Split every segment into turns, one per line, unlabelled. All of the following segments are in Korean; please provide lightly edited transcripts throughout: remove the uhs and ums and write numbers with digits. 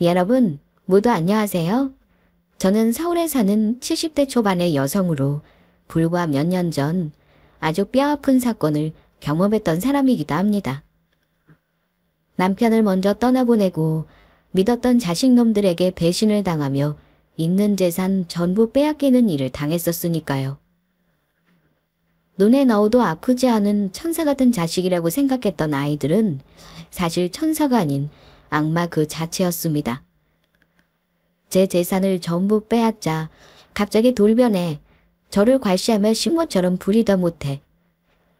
여러분, 모두 안녕하세요. 저는 서울에 사는 70대 초반의 여성으로 불과 몇 년 전 아주 뼈아픈 사건을 경험했던 사람이기도 합니다. 남편을 먼저 떠나보내고 믿었던 자식놈들에게 배신을 당하며 있는 재산 전부 빼앗기는 일을 당했었으니까요. 눈에 넣어도 아프지 않은 천사 같은 자식이라고 생각했던 아이들은 사실 천사가 아닌 악마 그 자체였습니다. 제 재산을 전부 빼앗자 갑자기 돌변해 저를 괄시하며 신모처럼 부리다 못해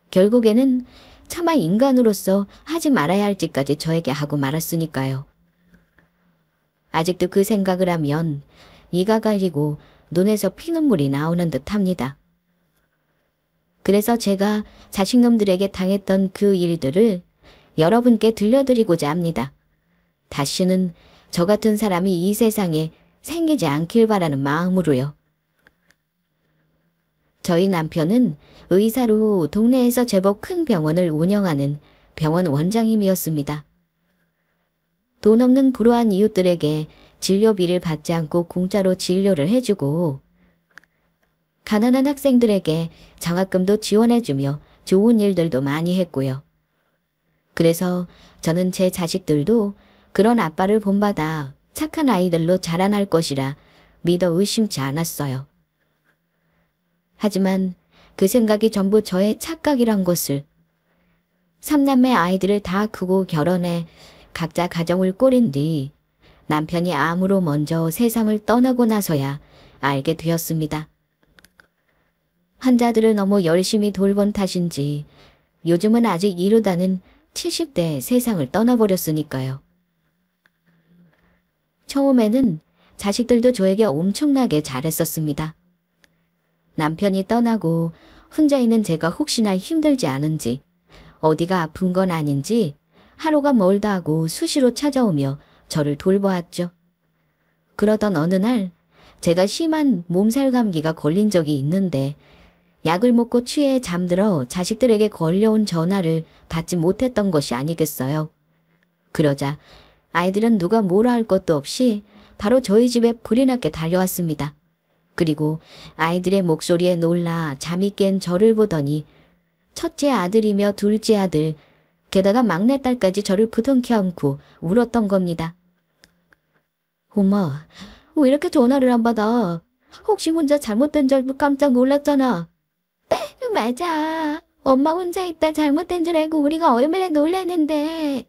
결국에는 차마 인간으로서 하지 말아야 할 짓까지 저에게 하고 말았으니까요. 아직도 그 생각을 하면 이가 갈리고 눈에서 피눈물이 나오는 듯 합니다. 그래서 제가 자식놈들에게 당했던 그 일들을 여러분께 들려드리고자 합니다. 다시는 저 같은 사람이 이 세상에 생기지 않길 바라는 마음으로요. 저희 남편은 의사로 동네에서 제법 큰 병원을 운영하는 병원 원장님이었습니다. 돈 없는 불우한 이웃들에게 진료비를 받지 않고 공짜로 진료를 해주고 가난한 학생들에게 장학금도 지원해주며 좋은 일들도 많이 했고요. 그래서 저는 제 자식들도 그런 아빠를 본받아 착한 아이들로 자라날 것이라 믿어 의심치 않았어요. 하지만 그 생각이 전부 저의 착각이란 것을 삼남매 아이들을 다 크고 결혼해 각자 가정을 꾸린 뒤 남편이 암으로 먼저 세상을 떠나고 나서야 알게 되었습니다. 환자들을 너무 열심히 돌본 탓인지 요즘은 아직 이르다는 70대 세상을 떠나버렸으니까요. 처음에는 자식들도 저에게 엄청나게 잘했었습니다. 남편이 떠나고 혼자 있는 제가 혹시나 힘들지 않은지 어디가 아픈 건 아닌지 하루가 멀다 하고 수시로 찾아오며 저를 돌보았죠. 그러던 어느 날 제가 심한 몸살 감기가 걸린 적이 있는데 약을 먹고 취해 잠들어 자식들에게 걸려온 전화를 받지 못했던 것이 아니겠어요. 그러자 아이들은 누가 뭐라 할 것도 없이 바로 저희 집에 불이 났게 달려왔습니다. 그리고 아이들의 목소리에 놀라 잠이 깬 저를 보더니 첫째 아들이며 둘째 아들, 게다가 막내딸까지 저를 부둥켜 안고 울었던 겁니다. 엄마, 왜 이렇게 전화를 안 받아? 혹시 혼자 잘못된 줄 알고 깜짝 놀랐잖아. 맞아. 엄마 혼자 있다 잘못된 줄 알고 우리가 얼마나 놀랐는데.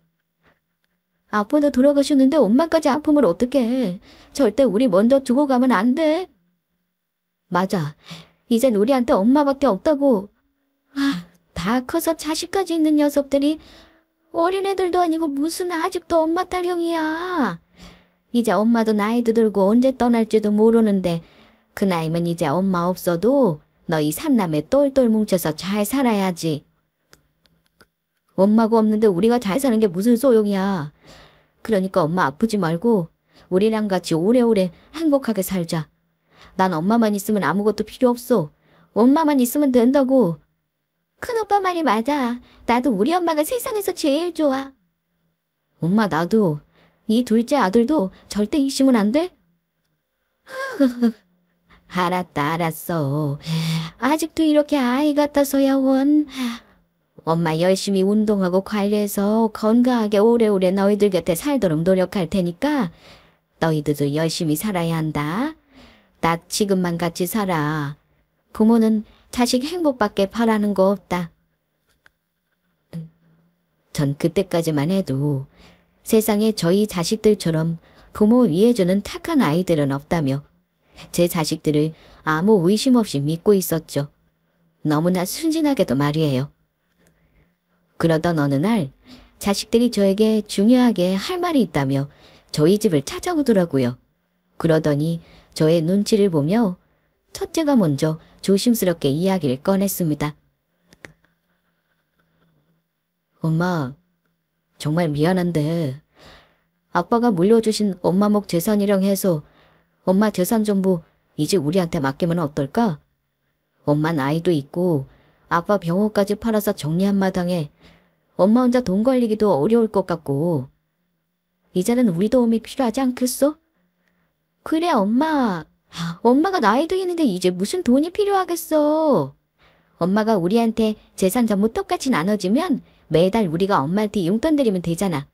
아빠도 돌아가셨는데 엄마까지 아프면 어떡해. 절대 우리 먼저 두고 가면 안 돼. 맞아. 이젠 우리한테 엄마밖에 없다고. 다 커서 자식까지 있는 녀석들이 어린애들도 아니고 무슨 아직도 엄마 딸형이야. 이제 엄마도 나이도 들고 언제 떠날지도 모르는데 그 나이면 이제 엄마 없어도 너희 삼남매 똘똘 뭉쳐서 잘 살아야지. 엄마가 없는데 우리가 잘 사는 게 무슨 소용이야. 그러니까 엄마 아프지 말고 우리랑 같이 오래오래 행복하게 살자. 난 엄마만 있으면 아무것도 필요 없어. 엄마만 있으면 된다고. 큰오빠 말이 맞아. 나도 우리 엄마가 세상에서 제일 좋아. 엄마 나도. 이 둘째 아들도 절대 잊으면 안 돼? 알았다 알았어. 아직도 이렇게 아이 같아서야 원. 엄마 열심히 운동하고 관리해서 건강하게 오래오래 너희들 곁에 살도록 노력할 테니까 너희들도 열심히 살아야 한다. 나 지금만 같이 살아. 부모는 자식 행복밖에 바라는 거 없다. 전 그때까지만 해도 세상에 저희 자식들처럼 부모 위해주는 착한 아이들은 없다며 제 자식들을 아무 의심 없이 믿고 있었죠. 너무나 순진하게도 말이에요. 그러던 어느 날 자식들이 저에게 중요하게 할 말이 있다며 저희 집을 찾아오더라고요. 그러더니 저의 눈치를 보며 첫째가 먼저 조심스럽게 이야기를 꺼냈습니다. 엄마, 정말 미안한데 아빠가 물려주신 엄마목 재산이랑 해서 엄마 재산 전부 이제 우리한테 맡기면 어떨까? 엄마 나이도 있고 아빠 병원까지 팔아서 정리한 마당에 엄마 혼자 돈 관리기도 어려울 것 같고 이제는 우리 도움이 필요하지 않겠어? 그래, 엄마. 엄마가 나이 들이는데 이제 무슨 돈이 필요하겠어. 엄마가 우리한테 재산 전부 똑같이 나눠주면 매달 우리가 엄마한테 용돈 드리면 되잖아.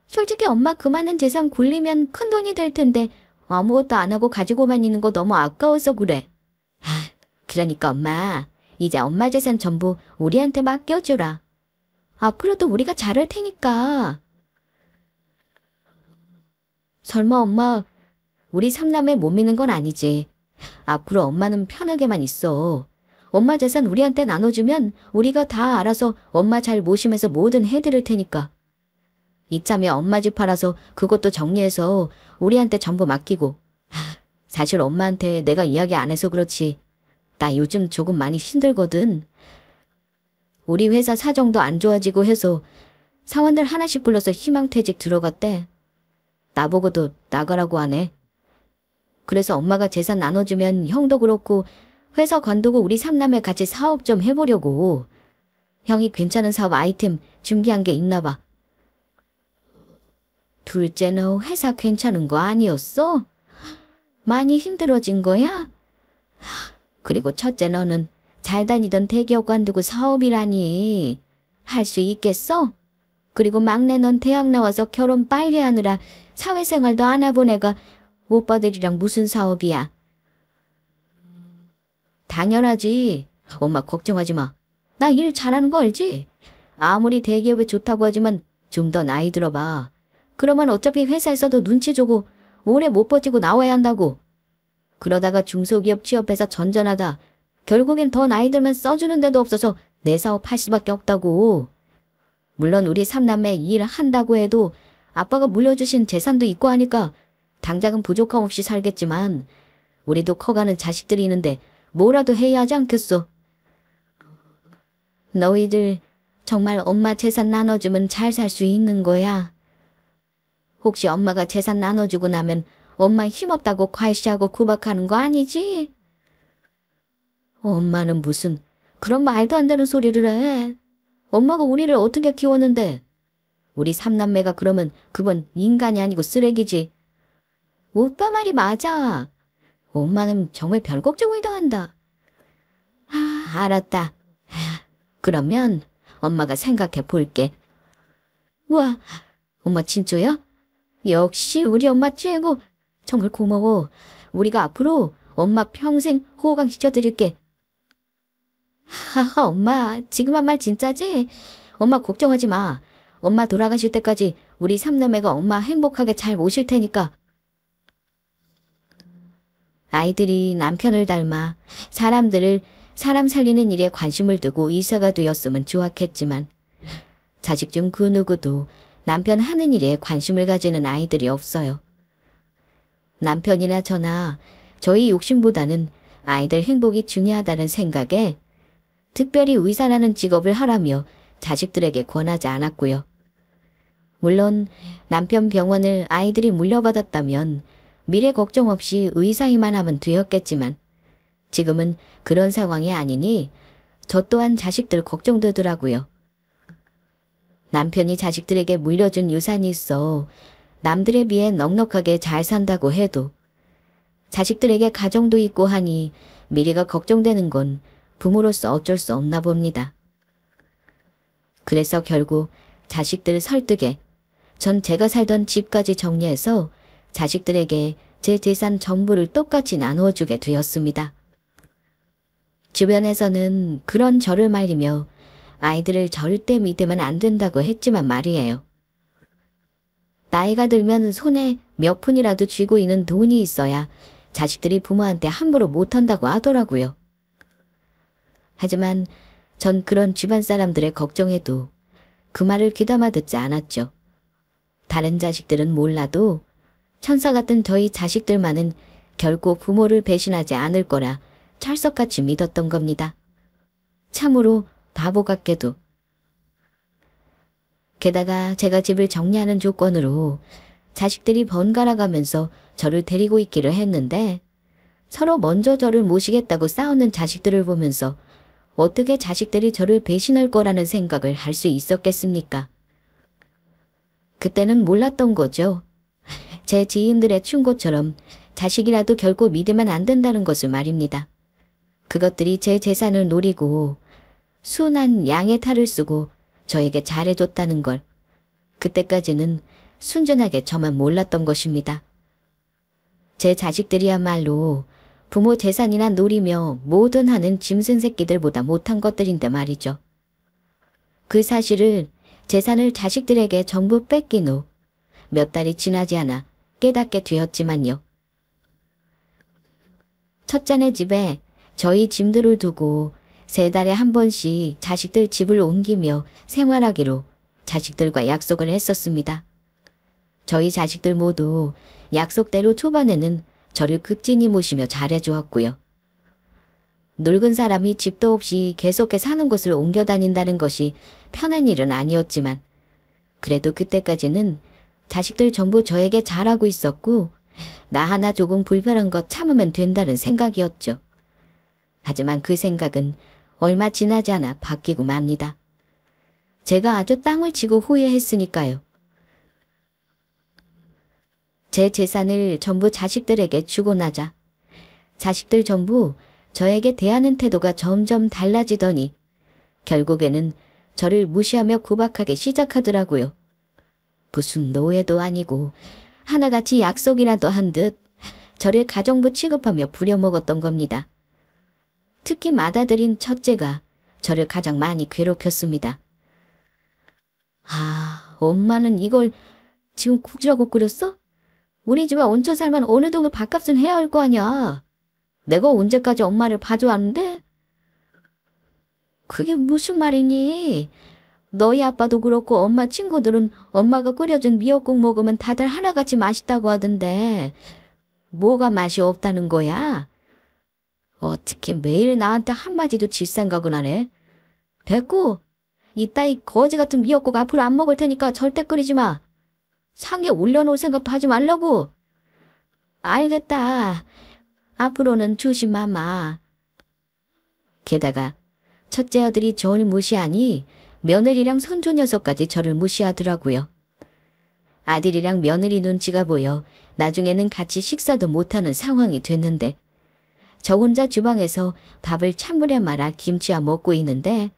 솔직히 엄마 그 많은 재산 굴리면 큰 돈이 될 텐데 아무것도 안 하고 가지고만 있는 거 너무 아까워서 그래. 그러니까 엄마, 이제 엄마 재산 전부 우리한테 맡겨주라. 앞으로도 우리가 잘할 테니까. 설마 엄마, 우리 삼남매 못 믿는 건 아니지. 앞으로 엄마는 편하게만 있어. 엄마 재산 우리한테 나눠주면 우리가 다 알아서 엄마 잘 모시면서 뭐든 해드릴 테니까. 이참에 엄마 집 팔아서 그것도 정리해서 우리한테 전부 맡기고. 사실 엄마한테 내가 이야기 안 해서 그렇지. 나 요즘 조금 많이 힘들거든. 우리 회사 사정도 안 좋아지고 해서 사원들 하나씩 불러서 희망퇴직 들어갔대. 나보고도 나가라고 하네. 그래서 엄마가 재산 나눠주면 형도 그렇고 회사 관두고 우리 삼남매 같이 사업 좀 해보려고. 형이 괜찮은 사업 아이템 준비한 게 있나 봐. 둘째 너 회사 괜찮은 거 아니었어? 많이 힘들어진 거야? 그리고 첫째 너는 잘 다니던 대기업 관두고 사업이라니. 할 수 있겠어? 그리고 막내 넌 대학 나와서 결혼 빨리 하느라 사회생활도 안 해본 애가 오빠들이랑 무슨 사업이야? 당연하지. 엄마 걱정하지 마. 나 일 잘하는 거 알지? 아무리 대기업에 좋다고 하지만 좀 더 나이 들어봐. 그러면 어차피 회사에서도 눈치 주고 오래 못 버티고 나와야 한다고. 그러다가 중소기업 취업해서 전전하다 결국엔 더 나이 들면 써주는 데도 없어서 내 사업 할 수밖에 없다고. 물론 우리 삼남매 일 한다고 해도 아빠가 물려주신 재산도 있고 하니까 당장은 부족함 없이 살겠지만 우리도 커가는 자식들이 있는데 뭐라도 해야 하지 않겠어. 너희들 정말 엄마 재산 나눠주면 잘 살 수 있는 거야? 혹시 엄마가 재산 나눠주고 나면 엄마 힘없다고 과시하고 구박하는 거 아니지? 엄마는 무슨 그런 말도 안 되는 소리를 해. 엄마가 우리를 어떻게 키웠는데. 우리 삼남매가 그러면 그건 인간이 아니고 쓰레기지. 오빠 말이 맞아. 엄마는 정말 별 걱정을 더 한다. 알았다. 그러면 엄마가 생각해 볼게. 우와, 엄마 진짜야? 역시 우리 엄마 최고. 정말 고마워. 우리가 앞으로 엄마 평생 호강시켜드릴게. 엄마 지금 한 말 진짜지? 엄마 걱정하지 마. 엄마 돌아가실 때까지 우리 삼남매가 엄마 행복하게 잘 모실 테니까. 아이들이 남편을 닮아 사람 살리는 일에 관심을 두고 의사가 되었으면 좋았겠지만 자식 중 그 누구도 남편 하는 일에 관심을 가지는 아이들이 없어요. 남편이나 저나 저희 욕심보다는 아이들 행복이 중요하다는 생각에 특별히 의사라는 직업을 하라며 자식들에게 권하지 않았고요. 물론 남편 병원을 아이들이 물려받았다면 미래 걱정 없이 의사이만 하면 되었겠지만 지금은 그런 상황이 아니니 저 또한 자식들 걱정되더라고요. 남편이 자식들에게 물려준 유산이 있어 남들에 비해 넉넉하게 잘 산다고 해도 자식들에게 가정도 있고 하니 미래가 걱정되는 건 부모로서 어쩔 수 없나 봅니다. 그래서 결국 자식들 설득에 전 제가 살던 집까지 정리해서 자식들에게 제 재산 전부를 똑같이 나누어 주게 되었습니다. 주변에서는 그런 저를 말리며 아이들을 절대 믿으면 안 된다고 했지만 말이에요. 나이가 들면 손에 몇 푼이라도 쥐고 있는 돈이 있어야 자식들이 부모한테 함부로 못한다고 하더라고요. 하지만 전 그런 주변 사람들의 걱정에도 그 말을 귀담아 듣지 않았죠. 다른 자식들은 몰라도 천사 같은 저희 자식들만은 결코 부모를 배신하지 않을 거라 찰석같이 믿었던 겁니다. 참으로 바보 같게도. 게다가 제가 집을 정리하는 조건으로 자식들이 번갈아 가면서 저를 데리고 있기를 했는데 서로 먼저 저를 모시겠다고 싸우는 자식들을 보면서 어떻게 자식들이 저를 배신할 거라는 생각을 할 수 있었겠습니까? 그때는 몰랐던 거죠. 제 지인들의 충고처럼 자식이라도 결코 믿으면 안 된다는 것을 말입니다. 그것들이 제 재산을 노리고 순한 양의 탈을 쓰고 저에게 잘해줬다는 걸 그때까지는 순전하게 저만 몰랐던 것입니다. 제 자식들이야말로 부모 재산이나 노리며 뭐든 하는 짐승 새끼들보다 못한 것들인데 말이죠. 그 사실을 재산을 자식들에게 전부 뺏긴 후 몇 달이 지나지 않아 깨닫게 되었지만요. 첫째네 집에 저희 짐들을 두고 3달에 한 번씩 자식들 집을 옮기며 생활하기로 자식들과 약속을 했었습니다. 저희 자식들 모두 약속대로 초반에는 저를 극진히 모시며 잘해주었고요. 늙은 사람이 집도 없이 계속해 사는 곳을 옮겨 다닌다는 것이 편한 일은 아니었지만 그래도 그때까지는 자식들 전부 저에게 잘하고 있었고 나 하나 조금 불편한 것 참으면 된다는 생각이었죠. 하지만 그 생각은 얼마 지나지 않아 바뀌고 맙니다. 제가 아주 땅을 치고 후회했으니까요. 제 재산을 전부 자식들에게 주고 나자 자식들 전부 저에게 대하는 태도가 점점 달라지더니 결국에는 저를 무시하며 구박하기 시작하더라고요. 무슨 노예도 아니고 하나같이 약속이라도 한 듯 저를 가정부 취급하며 부려먹었던 겁니다. 특히 맏아들인 첫째가 저를 가장 많이 괴롭혔습니다. 엄마는 이걸 지금 국주라고 끓였어? 우리 집에 얹혀 살면 어느 정도 밥값은 해야 할 거 아니야. 내가 언제까지 엄마를 봐줘왔는데? 그게 무슨 말이니? 너희 아빠도 그렇고 엄마 친구들은 엄마가 끓여준 미역국 먹으면 다들 하나같이 맛있다고 하던데 뭐가 맛이 없다는 거야? 어떻게 매일 나한테 한마디도 질 생각은 안 해? 됐고, 이따위 거지 같은 미역국 앞으로 안 먹을 테니까 절대 끓이지 마. 상에 올려놓을 생각도 하지 말라고. 알겠다. 앞으로는 조심하마. 게다가 첫째 아들이 저를 무시하니 며느리랑 손주 녀석까지 저를 무시하더라고요. 아들이랑 며느리 눈치가 보여 나중에는 같이 식사도 못하는 상황이 됐는데 저 혼자 주방에서 밥을 찬물에 말아 김치와 먹고 있는데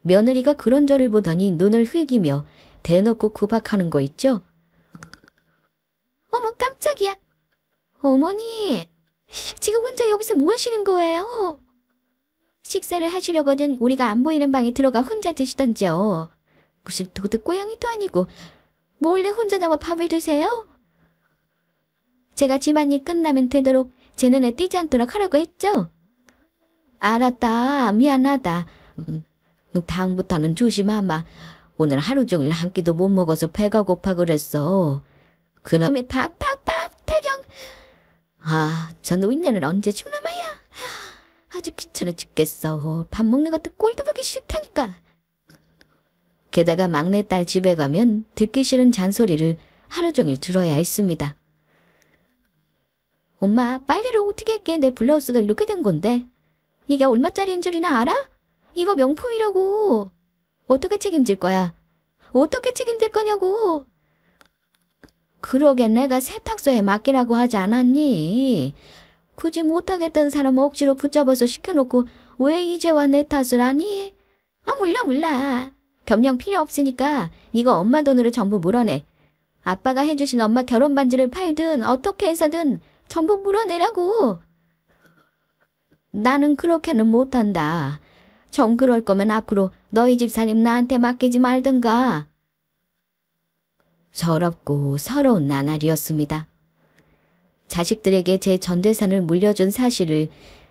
며느리가 그런 저를 보더니 눈을 흘기며 대놓고 구박하는 거 있죠? 어머 깜짝이야. 어머니 지금 혼자 여기서 뭐 하시는 거예요? 식사를 하시려거든 우리가 안 보이는 방에 들어가 혼자 드시던지요. 무슨 도둑 고양이도 아니고 몰래 혼자 나와 밥을 드세요? 제가 집안일 끝나면 되도록 제 눈에 띄지 않도록 하라고 했죠? 알았다. 미안하다. 다음부터는 조심하마. 오늘 하루 종일 한 끼도 못 먹어서 배가 고파 그랬어. 그놈의 밥, 태경. 저 노인네는 언제 죽나 마야. 아주 귀찮아 죽겠어. 밥 먹는 것도 꼴도 보기 싫다니까. 게다가 막내딸 집에 가면 듣기 싫은 잔소리를 하루 종일 들어야 했습니다. 엄마 빨래를 어떻게 했게 내 블라우스가 이렇게 된 건데. 이게 얼마짜리인 줄이나 알아? 이거 명품이라고. 어떻게 책임질 거야? 어떻게 책임질 거냐고. 그러게 내가 세탁소에 맡기라고 하지 않았니? 굳이 못하겠다는 사람 억지로 붙잡아서 시켜놓고 왜 이제와 내 탓을 하니? 몰라. 변명 필요 없으니까 이거 엄마 돈으로 전부 물어내. 아빠가 해주신 엄마 결혼 반지를 팔든 어떻게 해서든 전부 물어내라고. 나는 그렇게는 못한다. 정 그럴 거면 앞으로 너희 집살림 나한테 맡기지 말든가. 서럽고 서러운 나날이었습니다. 자식들에게 제 전재산을 물려준 사실을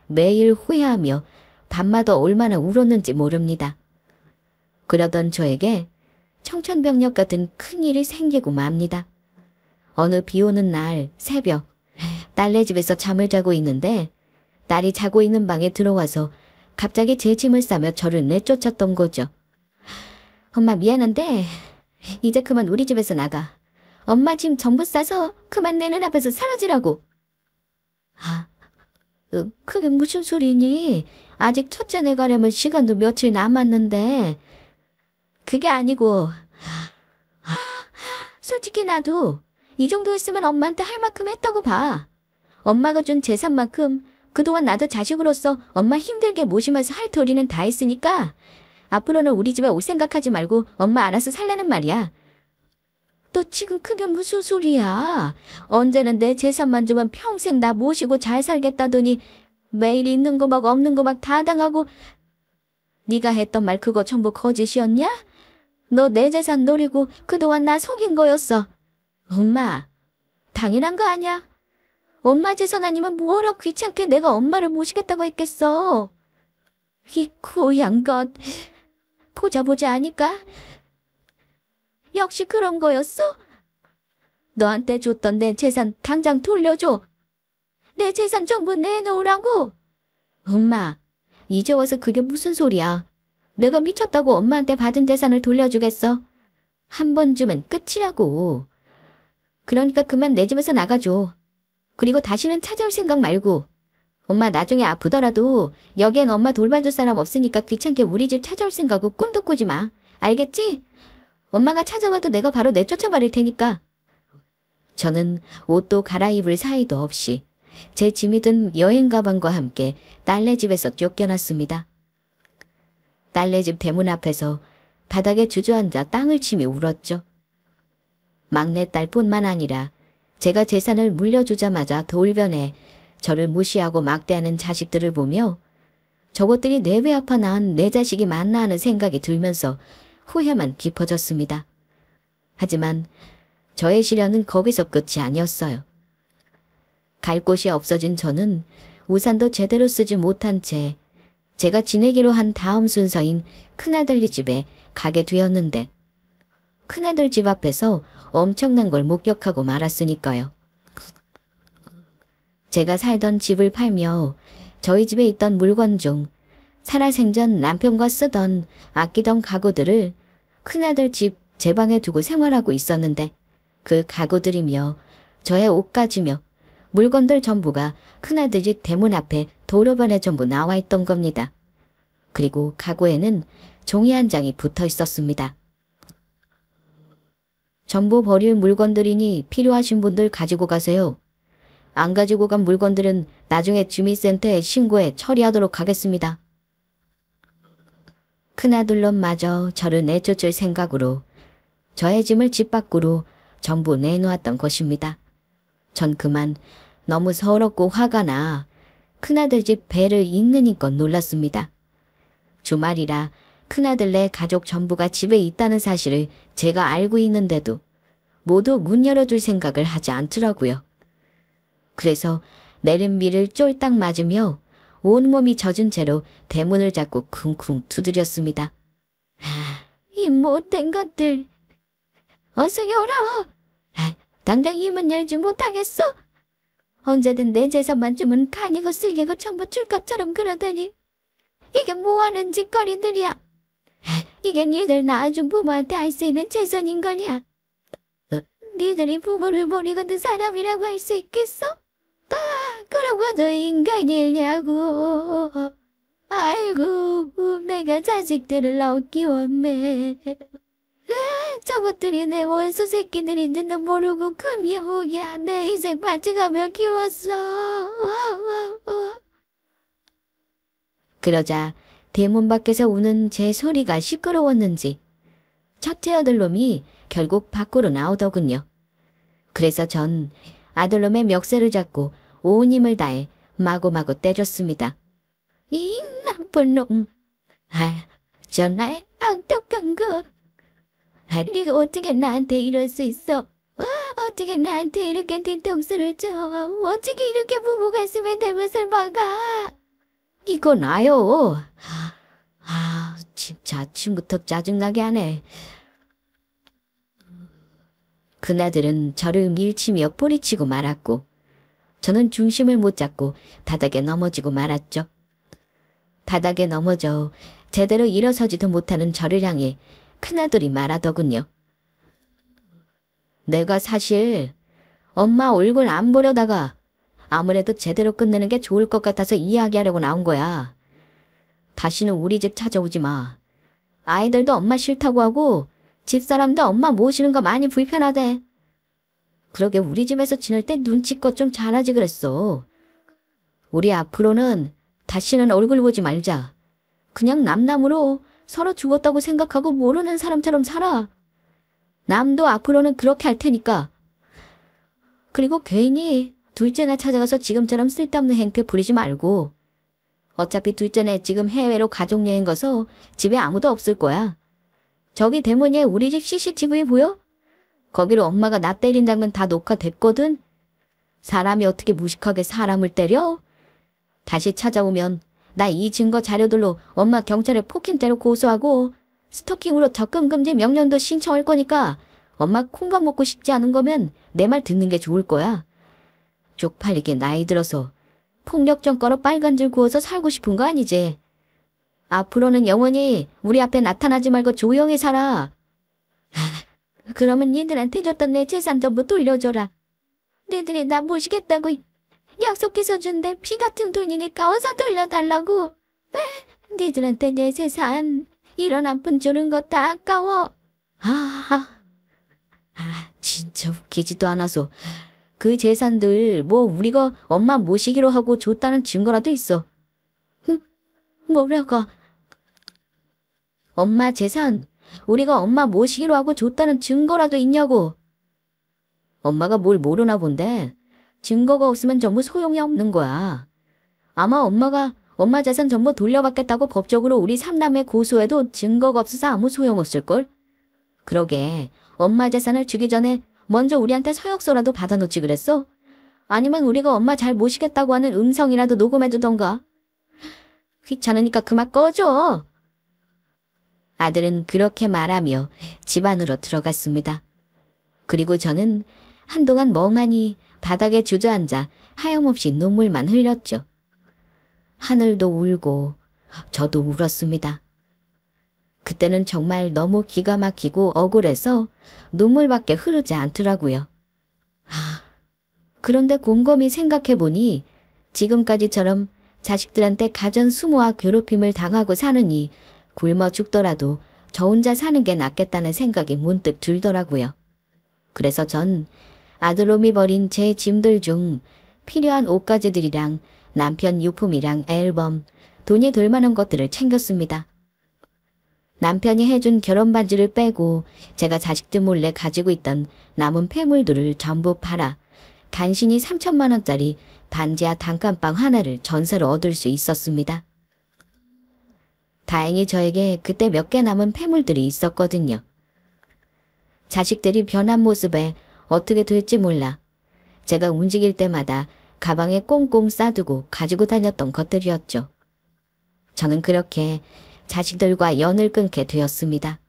매일 후회하며 밤마다 얼마나 울었는지 모릅니다. 그러던 저에게 청천벽력 같은 큰일이 생기고 맙니다. 어느 비오는 날 새벽 딸네 집에서 잠을 자고 있는데 딸이 자고 있는 방에 들어와서 갑자기 제 짐을 싸며 저를 내쫓았던 거죠. 엄마 미안한데 이제 그만 우리 집에서 나가. 엄마 짐 전부 싸서 그만 내 눈앞에서 사라지라고. 그게 무슨 소리니? 아직 첫째 내 가려면 시간도 며칠 남았는데. 그게 아니고 솔직히 나도 이 정도였으면 엄마한테 할 만큼 했다고 봐. 엄마가 준 재산만큼 그동안 나도 자식으로서 엄마 힘들게 모시면서 할 도리는 다 했으니까 앞으로는 우리 집에 올 생각하지 말고 엄마 알아서 살라는 말이야. 너 지금 그게 무슨 소리야? 언제는 내 재산만 주면 평생 나 모시고 잘 살겠다더니 매일 있는 거 막 없는 거 막 다 당하고. 네가 했던 말 그거 전부 거짓이었냐? 너 내 재산 노리고 그동안 나 속인 거였어. 엄마, 당연한 거 아니야? 엄마 재산 아니면 뭐하러 귀찮게 내가 엄마를 모시겠다고 했겠어. 이 고얀 것. 보자 하니까 역시 그런 거였어? 너한테 줬던 내 재산 당장 돌려줘. 내 재산 전부 내놓으라고. 엄마, 이제 와서 그게 무슨 소리야. 내가 미쳤다고 엄마한테 받은 재산을 돌려주겠어? 한 번 주면 끝이라고. 그러니까 그만 내 집에서 나가줘. 그리고 다시는 찾아올 생각 말고. 엄마 나중에 아프더라도 여기엔 엄마 돌봐줄 사람 없으니까 귀찮게 우리 집 찾아올 생각은 꿈도 꾸지 마. 알겠지? 엄마가 찾아와도 내가 바로 내쫓아버릴 테니까. 저는 옷도 갈아입을 사이도 없이 제 짐이 든 여행 가방과 함께 딸네 집에서 쫓겨났습니다. 딸네 집 대문 앞에서 바닥에 주저앉아 땅을 치며 울었죠. 막내딸뿐만 아니라 제가 재산을 물려주자마자 돌변해 저를 무시하고 막대하는 자식들을 보며 저것들이 내 배 아파 낳은 내 자식이 맞나 하는 생각이 들면서 후회만 깊어졌습니다. 하지만 저의 시련은 거기서 끝이 아니었어요. 갈 곳이 없어진 저는 우산도 제대로 쓰지 못한 채 제가 지내기로 한 다음 순서인 큰아들 집에 가게 되었는데 큰아들 집 앞에서 엄청난 걸 목격하고 말았으니까요. 제가 살던 집을 팔며 저희 집에 있던 물건 중 살아생전 남편과 쓰던 아끼던 가구들을 큰아들 집 제 방에 두고 생활하고 있었는데 그 가구들이며 저의 옷가지며 물건들 전부가 큰아들 집 대문 앞에 도로변에 전부 나와 있던 겁니다. 그리고 가구에는 종이 한 장이 붙어 있었습니다. 전부 버릴 물건들이니 필요하신 분들 가지고 가세요. 안 가지고 간 물건들은 나중에 주민센터에 신고해 처리하도록 하겠습니다. 큰아들놈마저 저를 내쫓을 생각으로 저의 짐을 집 밖으로 전부 내놓았던 것입니다. 전 그만 너무 서럽고 화가 나 큰아들 집 배를 잇느니껏 놀랐습니다. 주말이라 큰아들네 가족 전부가 집에 있다는 사실을 제가 알고 있는데도 모두 문 열어줄 생각을 하지 않더라고요. 그래서 내린 비를 쫄딱 맞으며 온몸이 젖은 채로 대문을 잡고 쿵쿵 두드렸습니다. 이 못된 것들, 어서 열어! 당장 이 문 열지 못하겠어? 언제든 내 재산만 주면 간이고 쓸개고 전부 줄 것처럼 그러더니 이게 뭐하는 짓거리들이야? 이게 니들 낳아준 부모한테 할 수 있는 재산인 거냐? 니들이 부모를 버리고도 사람이라고 할 수 있겠어? 그러고도 인간이냐고. 아이고, 내가 자식들을 너무 키웠네. 저것들이 내 원수 새끼들인지도 모르고 금이호야 내 인생 바치가며 키웠어. 그러자 대문 밖에서 우는 제 소리가 시끄러웠는지 첫째 아들놈이 결국 밖으로 나오더군요. 그래서 전 아들놈의 멱살을 잡고 온 힘을 다해 마구마구 때렸습니다. 이 나쁜 놈. 전화에 악독한 거. 네가 어떻게 나한테 이럴 수 있어? 어떻게 나한테 이렇게 뒤통수를 쳐? 어떻게 이렇게 부부 가슴에 내 것을 막아? 이거 나요. 진짜 아침부터 짜증나게 하네. 그나들은 저를 밀치며 뿌리치고 말았고 저는 중심을 못 잡고 바닥에 넘어지고 말았죠. 바닥에 넘어져 제대로 일어서지도 못하는 저를 향해 큰아들이 말하더군요. 내가 사실 엄마 얼굴 안 보려다가 아무래도 제대로 끝내는 게 좋을 것 같아서 이야기하려고 나온 거야. 다시는 우리 집 찾아오지 마. 아이들도 엄마 싫다고 하고 집사람도 엄마 모시는 거 많이 불편하대. 그러게 우리 집에서 지낼 때 눈치껏 좀 잘하지 그랬어. 우리 앞으로는 다시는 얼굴 보지 말자. 그냥 남남으로 서로 죽었다고 생각하고 모르는 사람처럼 살아. 남도 앞으로는 그렇게 할 테니까. 그리고 괜히 둘째나 찾아가서 지금처럼 쓸데없는 행태 부리지 말고. 어차피 둘째네 지금 해외로 가족여행 가서 집에 아무도 없을 거야. 저기 대문에 우리 집 CCTV 보여? 거기로 엄마가 나 때린 장면 다 녹화됐거든. 사람이 어떻게 무식하게 사람을 때려? 다시 찾아오면 나 이 증거 자료들로 엄마 경찰에 폭행죄로 고소하고 스토킹으로 접근 금지 명령도 신청할 거니까 엄마 콩밥 먹고 싶지 않은 거면 내 말 듣는 게 좋을 거야. 쪽팔리게 나이 들어서 폭력 전과로 빨간 줄 구워서 살고 싶은 거 아니지? 앞으로는 영원히 우리 앞에 나타나지 말고 조용히 살아. 그러면 니들한테 줬던 내 재산 전부 돌려줘라. 니들이 나 모시겠다고 약속해서 준 내 피 같은 돈이니까 어서 돌려달라고. 니들한테 내 재산 이런 한 푼 주는 거 다 아까워. 진짜 웃기지도 않아서. 그 재산들 뭐 우리가 엄마 모시기로 하고 줬다는 증거라도 있어. 뭐라고? 엄마 재산 우리가 엄마 모시기로 하고 줬다는 증거라도 있냐고. 엄마가 뭘 모르나 본데 증거가 없으면 전부 소용이 없는 거야. 아마 엄마가 엄마 재산 전부 돌려받겠다고 법적으로 우리 삼남매 고소해도 증거가 없어서 아무 소용없을걸? 그러게 엄마 재산을 주기 전에 먼저 우리한테 서약서라도 받아놓지 그랬어? 아니면 우리가 엄마 잘 모시겠다고 하는 음성이라도 녹음해두던가. 귀찮으니까 그만 꺼줘. 아들은 그렇게 말하며 집 안으로 들어갔습니다. 그리고 저는 한동안 멍하니 바닥에 주저앉아 하염없이 눈물만 흘렸죠. 하늘도 울고 저도 울었습니다. 그때는 정말 너무 기가 막히고 억울해서 눈물밖에 흐르지 않더라고요. 그런데 곰곰이 생각해보니 지금까지처럼 자식들한테 가전수모와 괴롭힘을 당하고 사느니 굶어 죽더라도 저 혼자 사는 게 낫겠다는 생각이 문득 들더라고요. 그래서 전 아들놈이 버린 제 짐들 중 필요한 옷가지들이랑 남편 유품이랑 앨범, 돈이 될 만한 것들을 챙겼습니다. 남편이 해준 결혼 반지를 빼고 제가 자식들 몰래 가지고 있던 남은 폐물들을 전부 팔아 간신히 3천만 원짜리 반지하 단칸방 하나를 전세로 얻을 수 있었습니다. 다행히 저에게 그때 몇 개 남은 폐물들이 있었거든요. 자식들이 변한 모습에 어떻게 될지 몰라 제가 움직일 때마다 가방에 꽁꽁 싸두고 가지고 다녔던 것들이었죠. 저는 그렇게 자식들과 연을 끊게 되었습니다.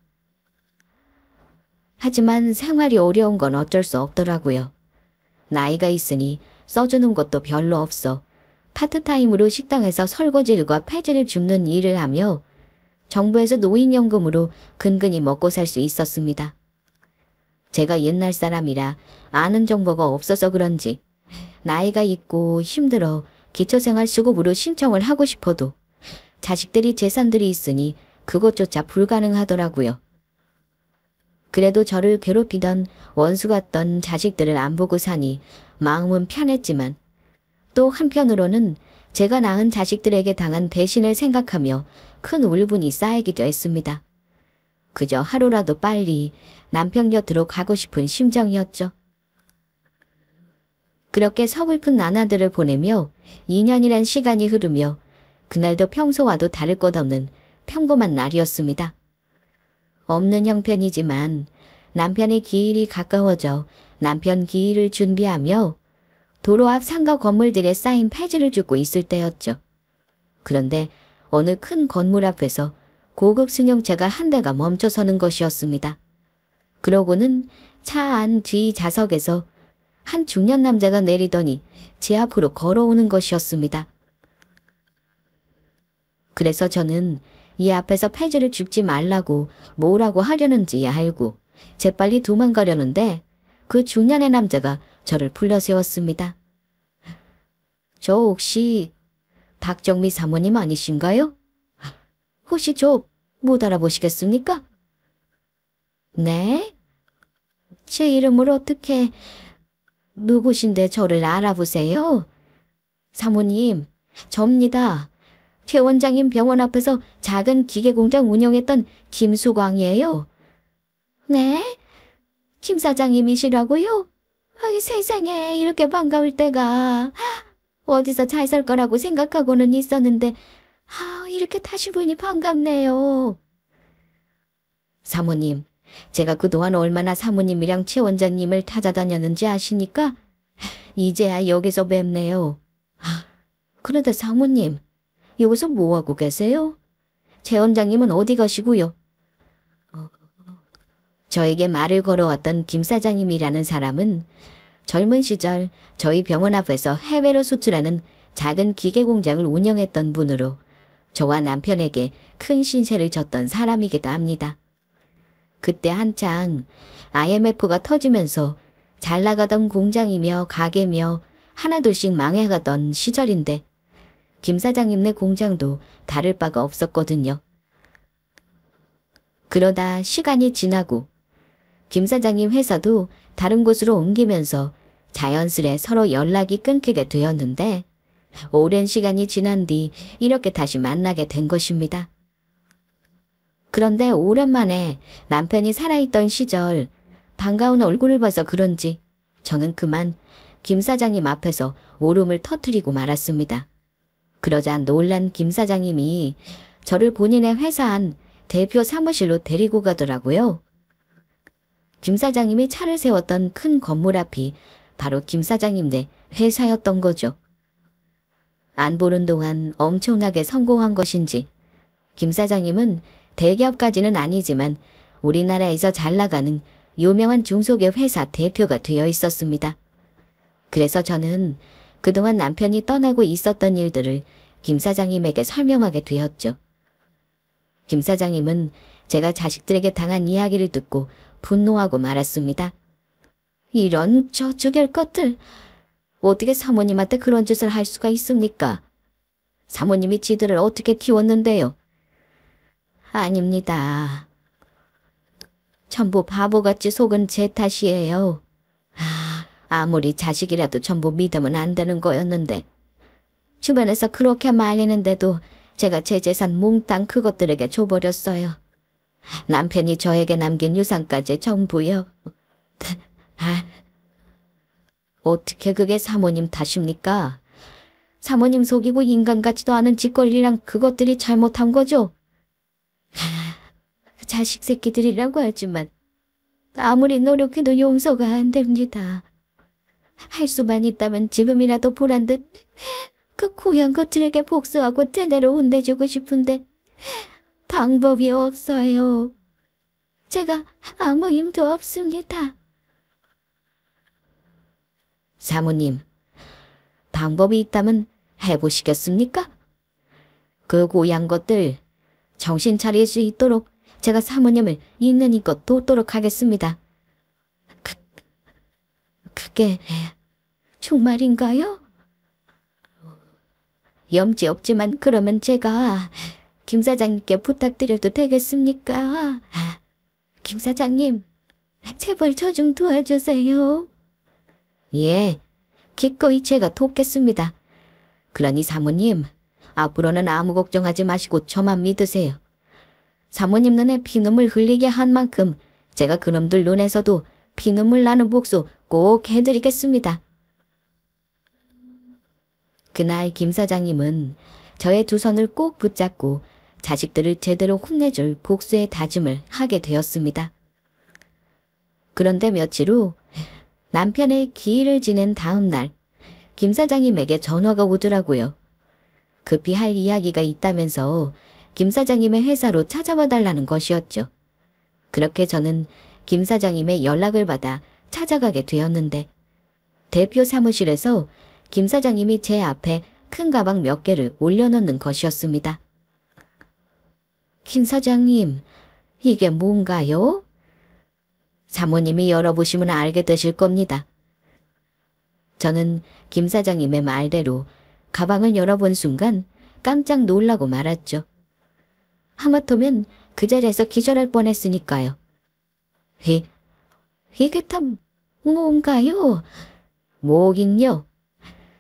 하지만 생활이 어려운 건 어쩔 수 없더라고요. 나이가 있으니 써주는 것도 별로 없어 파트타임으로 식당에서 설거지일과 폐지를 줍는 일을 하며 정부에서 노인연금으로 근근히 먹고 살 수 있었습니다. 제가 옛날 사람이라 아는 정보가 없어서 그런지 나이가 있고 힘들어 기초생활수급으로 신청을 하고 싶어도 자식들이 재산들이 있으니 그것조차 불가능하더라고요. 그래도 저를 괴롭히던 원수 같던 자식들을 안 보고 사니 마음은 편했지만 또 한편으로는 제가 낳은 자식들에게 당한 배신을 생각하며 큰 울분이 쌓이기도 했습니다. 그저 하루라도 빨리 남편 곁으로 가고 싶은 심정이었죠. 그렇게 서글픈 나날들을 보내며 2년이란 시간이 흐르며 그날도 평소와도 다를 것 없는 평범한 날이었습니다. 없는 형편이지만 남편의 기일이 가까워져 남편 기일을 준비하며 도로 앞 상가 건물들에 쌓인 폐지를 줍고 있을 때였죠. 그런데 어느 큰 건물 앞에서 고급 승용차가 한 대가 멈춰서는 것이었습니다. 그러고는 차 안 뒤 좌석에서 한 중년 남자가 내리더니 제 앞으로 걸어오는 것이었습니다. 그래서 저는 이 앞에서 폐지를 줍지 말라고 뭐라고 하려는지 알고 재빨리 도망가려는데 그 중년의 남자가 저를 불러세웠습니다. 저 혹시 박정미 사모님 아니신가요? 혹시 저 못 알아보시겠습니까? 네? 제 이름을 어떻게, 누구신데 저를 알아보세요? 사모님, 접니다. 최 원장님 병원 앞에서 작은 기계 공장 운영했던 김수광이에요. 네? 김 사장님이시라고요? 아이, 세상에 이렇게 반가울 때가. 어디서 잘 살 거라고 생각하고는 있었는데 이렇게 다시 보니 반갑네요. 사모님, 제가 그동안 얼마나 사모님이랑 최 원장님을 찾아다녔는지 아시니까 이제야 여기서 뵙네요. 그런데 사모님, 여기서 뭐하고 계세요? 최 원장님은 어디 가시고요? 저에게 말을 걸어왔던 김 사장님이라는 사람은 젊은 시절 저희 병원 앞에서 해외로 수출하는 작은 기계 공장을 운영했던 분으로 저와 남편에게 큰 신세를 졌던 사람이기도 합니다. 그때 한창 IMF가 터지면서 잘 나가던 공장이며 가게며 하나둘씩 망해가던 시절인데 김 사장님네 공장도 다를 바가 없었거든요. 그러다 시간이 지나고 김 사장님 회사도 다른 곳으로 옮기면서 자연스레 서로 연락이 끊기게 되었는데 오랜 시간이 지난 뒤 이렇게 다시 만나게 된 것입니다. 그런데 오랜만에 남편이 살아있던 시절 반가운 얼굴을 봐서 그런지 저는 그만 김 사장님 앞에서 울음을 터뜨리고 말았습니다. 그러자 놀란 김 사장님이 저를 본인의 회사 안 대표 사무실로 데리고 가더라고요. 김 사장님이 차를 세웠던 큰 건물 앞이 바로 김 사장님네 회사였던 거죠. 안 보는 동안 엄청나게 성공한 것인지 김 사장님은 대기업까지는 아니지만 우리나라에서 잘 나가는 유명한 중소기업 회사 대표가 되어 있었습니다. 그래서 저는 그동안 남편이 떠나고 있었던 일들을 김 사장님에게 설명하게 되었죠. 김 사장님은 제가 자식들에게 당한 이야기를 듣고 분노하고 말았습니다. 이런 저주될 것들, 어떻게 사모님한테 그런 짓을 할 수가 있습니까? 사모님이 지들을 어떻게 키웠는데요? 아닙니다. 전부 바보같이 속은 제 탓이에요. 아무리 자식이라도 전부 믿으면 안 되는 거였는데 주변에서 그렇게 말리는데도 제가 제 재산 몽땅 그것들에게 줘버렸어요. 남편이 저에게 남긴 유산까지 전부요. 어떻게 그게 사모님 탓입니까? 사모님 속이고 인간 같지도 않은 짓거리랑 그것들이 잘못한 거죠? 자식 새끼들이라고 하지만 아무리 노력해도 용서가 안 됩니다. 할 수만 있다면 지금이라도 보란 듯 그 고향 것들에게 복수하고 제대로 혼내주고 싶은데 방법이 없어요. 제가 아무 힘도 없습니다. 사모님, 방법이 있다면 해보시겠습니까? 그 고향 것들 정신 차릴 수 있도록 제가 사모님을 있는 힘껏 돕도록 하겠습니다. 그게 정말인가요? 염치 없지만 그러면 제가 김 사장님께 부탁드려도 되겠습니까? 김 사장님, 제발 저 좀 도와주세요. 예, 기꺼이 제가 돕겠습니다. 그러니 사모님, 앞으로는 아무 걱정하지 마시고 저만 믿으세요. 사모님 눈에 피눈물 흘리게 한 만큼 제가 그놈들 눈에서도 피눈물 나는 복수 꼭 해드리겠습니다. 그날 김 사장님은 저의 두 손을 꼭 붙잡고 자식들을 제대로 혼내줄 복수의 다짐을 하게 되었습니다. 그런데 며칠 후 남편의 기일을 지낸 다음 날 김 사장님에게 전화가 오더라고요. 급히 할 이야기가 있다면서 김 사장님의 회사로 찾아와 달라는 것이었죠. 그렇게 저는 김 사장님의 연락을 받아 찾아가게 되었는데 대표 사무실에서 김 사장님이 제 앞에 큰 가방 몇 개를 올려놓는 것이었습니다. 김 사장님, 이게 뭔가요? 사모님이 열어보시면 알게 되실 겁니다. 저는 김 사장님의 말대로 가방을 열어본 순간 깜짝 놀라고 말았죠. 하마터면 그 자리에서 기절할 뻔했으니까요. 이, 이게 참 뭔가요? 뭐긴요?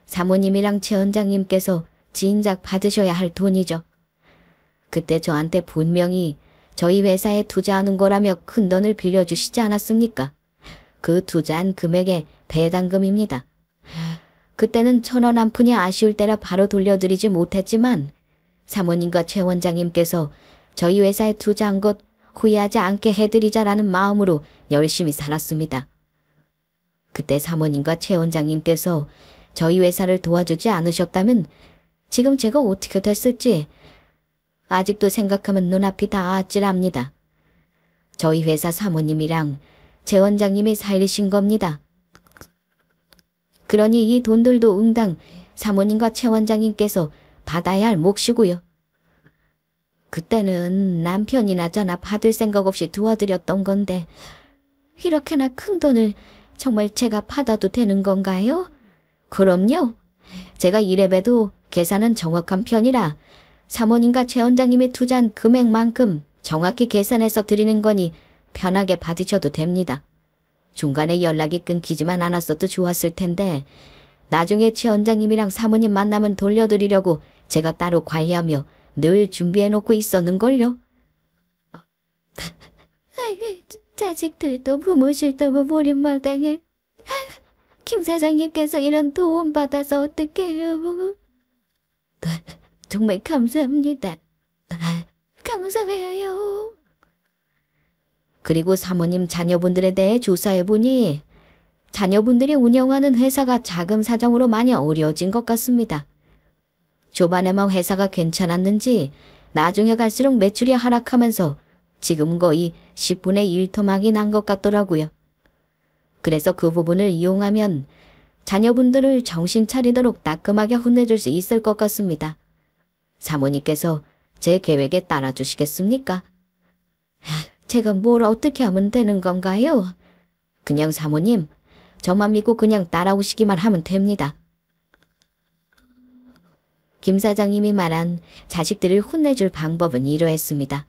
사모님이랑 최 원장님께서 진작 받으셔야 할 돈이죠. 그때 저한테 분명히 저희 회사에 투자하는 거라며 큰 돈을 빌려주시지 않았습니까? 그 투자한 금액의 배당금입니다. 그때는 1,000원 한 푼이 아쉬울 때라 바로 돌려드리지 못했지만 사모님과 최 원장님께서 저희 회사에 투자한 것 후회하지 않게 해드리자라는 마음으로 열심히 살았습니다. 그때 사모님과 최 원장님께서 저희 회사를 도와주지 않으셨다면 지금 제가 어떻게 됐을지 아직도 생각하면 눈앞이 다 아찔합니다. 저희 회사 사모님이랑 최 원장님이 살리신 겁니다. 그러니 이 돈들도 응당 사모님과 최 원장님께서 받아야 할 몫이고요. 그때는 남편이나 저나 받을 생각 없이 도와드렸던 건데 이렇게나 큰 돈을 정말 제가 받아도 되는 건가요? 그럼요. 제가 이래봬도 계산은 정확한 편이라 사모님과 최 원장님이 투자한 금액만큼 정확히 계산해서 드리는 거니 편하게 받으셔도 됩니다. 중간에 연락이 끊기지만 않았어도 좋았을 텐데 나중에 최 원장님이랑 사모님 만나면 돌려드리려고 제가 따로 관리하며 늘 준비해놓고 있었는걸요. 자식들도 부모실도 버린 마당에 김 사장님께서 이런 도움 받아서 어떡해요. 정말 감사합니다. 감사해요. 그리고 사모님 자녀분들에 대해 조사해보니 자녀분들이 운영하는 회사가 자금 사정으로 많이 어려워진 것 같습니다. 초반에만 회사가 괜찮았는지 나중에 갈수록 매출이 하락하면서 지금 거의 10분의 1 토막이 난 것 같더라고요. 그래서 그 부분을 이용하면 자녀분들을 정신 차리도록 따끔하게 혼내줄 수 있을 것 같습니다. 사모님께서 제 계획에 따라주시겠습니까? 제가 뭘 어떻게 하면 되는 건가요? 그냥 사모님, 저만 믿고 그냥 따라오시기만 하면 됩니다. 김 사장님이 말한 자식들을 혼내줄 방법은 이러했습니다.